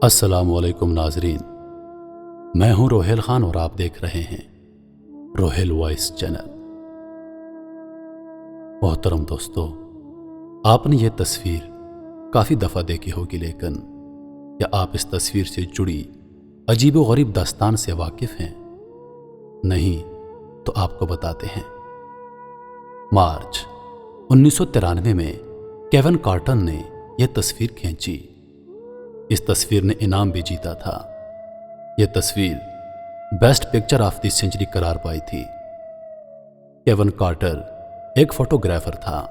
السلام علیکم ناظرین، میں ہوں روہیل خان اور آپ دیکھ رہے ہیں روہیل وائس چینل۔ محترم دوستو، آپ نے یہ تصویر کافی دفعہ دیکھی ہوگی، لیکن کیا آپ اس تصویر سے جڑی عجیب و غریب داستان سے واقف ہیں؟ نہیں تو آپ کو بتاتے ہیں۔ مارچ 1993 میں کیون کارٹر نے یہ تصویر کھینچی۔ اس تصویر نے انعام بھی جیتا تھا۔ یہ تصویر best picture of the century قرار پائی تھی۔ کیون کارٹر ایک فوٹوگرافر تھا۔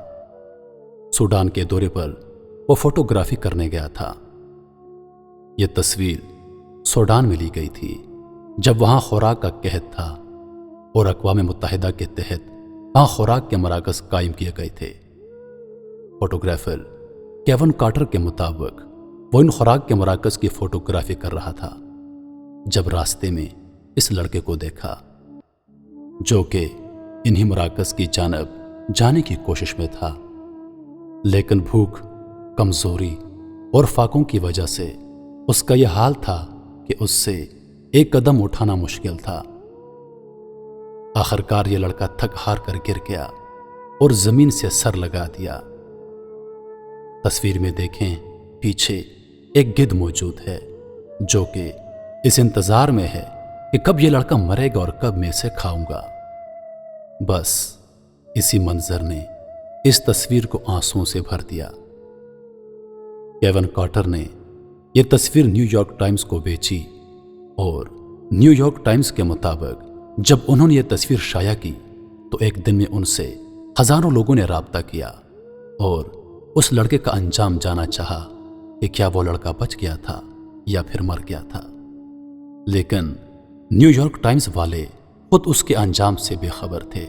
سوڈان کے دورے پر وہ فوٹوگرافی کرنے گیا تھا۔ یہ تصویر سوڈان میں لی گئی تھی جب وہاں خوراک کا قحط تھا اور اقوام متحدہ کے تحت وہاں خوراک کے مراکز قائم کیے گئے تھے۔ فوٹوگرافر کیون کارٹر کے مطابق وہ ان خوراک کے مراکز کی فوٹوگرافی کر رہا تھا جب راستے میں اس لڑکے کو دیکھا جو کہ انہی مراکز کی جانب جانے کی کوشش میں تھا، لیکن بھوک، کمزوری اور فاقوں کی وجہ سے اس کا یہ حال تھا کہ اس سے ایک قدم اٹھانا مشکل تھا۔ آخرکار یہ لڑکا تھک ہار کر گر گیا اور زمین سے سر لگا دیا۔ تصویر میں دیکھیں، پیچھے ایک گدھ موجود ہے جو کہ اس انتظار میں ہے کہ کب یہ لڑکا مرے گا اور کب میں اسے کھاؤں گا۔ بس اسی منظر نے اس تصویر کو آنسوؤں سے بھر دیا۔ کیون کارٹر نے یہ تصویر نیو یارک ٹائمز کو بیچی اور نیو یارک ٹائمز کے مطابق جب انہوں نے یہ تصویر شائع کی تو ایک دن میں ان سے ہزاروں لوگوں نے رابطہ کیا اور اس لڑکے کا انجام جانا چاہا کہ کیا وہ لڑکا بچ گیا تھا یا پھر مر گیا تھا، لیکن نیو یارک ٹائمز والے خود اس کے انجام سے بے خبر تھے۔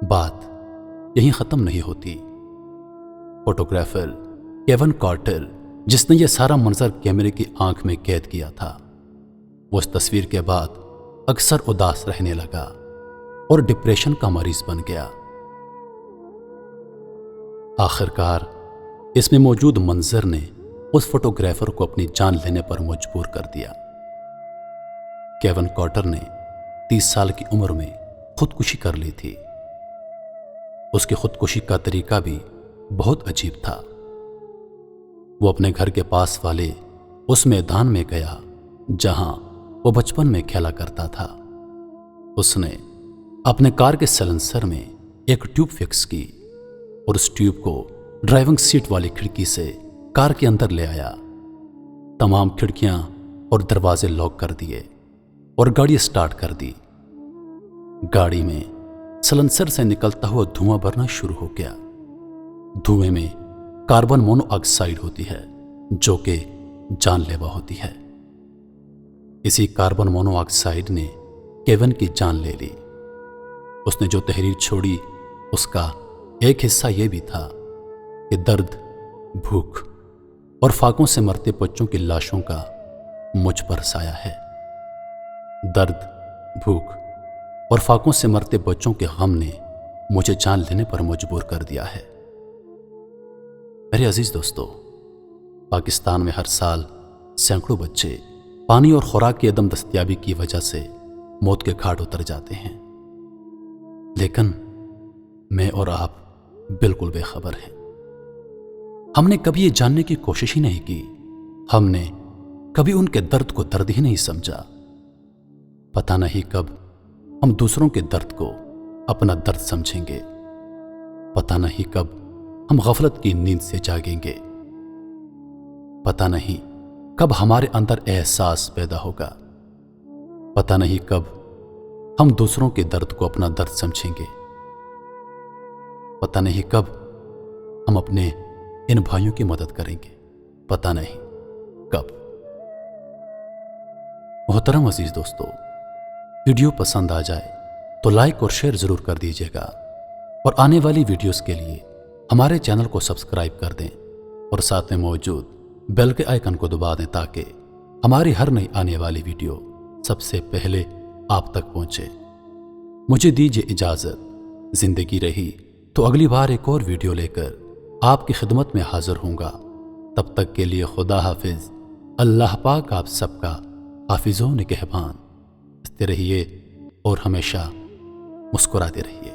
بات یہیں ختم نہیں ہوتی۔ فوٹوگرافر کیون کارٹر جس نے یہ سارا منظر کیمرے کی آنکھ میں قید کیا تھا، وہ اس تصویر کے بعد اکثر اداس رہنے لگا اور ڈپریشن کا مریض بن گیا۔ آخرکار اس میں موجود منظر نے اس فوٹوگرافر کو اپنی جان لینے پر مجبور کر دیا۔ کیون کارٹر نے 30 سال کی عمر میں خودکشی کر لی تھی۔ اس کی خودکشی کا طریقہ بھی بہت عجیب تھا۔ وہ اپنے گھر کے پاس والے اس میدان میں گیا جہاں وہ بچپن میں کھیلا کرتا تھا۔ اس نے اپنے کار کے سلنسر میں ایک ٹیوب فکس کی اور اس ٹیوب کو ڈرائیونگ سیٹ والی کھڑکی سے کار کے اندر لے آیا۔ تمام کھڑکیاں اور دروازے لاک کر دیے اور گاڑی سٹارٹ کر دی۔ گاڑی میں سلنسر سے نکلتا ہوا دھواں بھرنا شروع ہو گیا۔ دھوئیں میں کاربن مونو آکسائڈ ہوتی ہے جو کہ جان لیوا ہوتی ہے۔ اسی کاربن مونو آکسائڈ نے کیون کی جان لے لی۔ اس نے جو تحریر چھوڑی اس کا ایک حصہ یہ بھی تھا کہ درد، بھوک اور فاقوں سے مرتے بچوں کی لاشوں کا مجھ پر سایہ ہے۔ درد، بھوک اور فاقوں سے مرتے بچوں کے غم نے مجھے جان لینے پر مجبور کر دیا ہے۔ میرے عزیز دوستو، پاکستان میں ہر سال سینکڑوں بچے پانی اور خوراک کی عدم دستیابی کی وجہ سے موت کے گھاٹ اتر جاتے ہیں، لیکن میں اور آپ بالکل بے خبر ہیں۔ ہم نے کبھی یہ جاننے کی کوشش ہی نہیں کی، ہم نے کبھی ان کے درد کو درد ہی نہیں سمجھا۔ پتہ نہیں کب ہم دوسروں کے درد کو اپنا درد سمجھیں گے، پتہ نہیں کب ہم غفلت کی نیند سے جاگیں گے، پتہ نہیں کب ہمارے اندر احساس پیدا ہوگا، پتہ نہیں کب ہم دوسروں کے درد کو اپنا درد سمجھیں گے، پتہ نہیں کب ہم اپنے ان بھائیوں کی مدد کریں گے، پتہ نہیں کب۔ محترم عزیز دوستو، ویڈیو پسند آ جائے تو لائک اور شیئر ضرور کر دیجیے گا اور آنے والی ویڈیوز کے لیے ہمارے چینل کو سبسکرائب کر دیں اور ساتھ میں موجود بیل کے آئیکن کو دبا دیں تاکہ ہماری ہر نئی آنے والی ویڈیو سب سے پہلے آپ تک پہنچے۔ مجھے دیجیے اجازت، زندگی رہی تو اگلی بار ایک اور ویڈیو لے کر آپ کی خدمت میں حاضر ہوں گا۔ تب تک کے لیے خدا حافظ۔ اللہ پاک آپ سب کا حافظ و نگہبان. ہنستے رہیے اور ہمیشہ مسکراتے رہیے.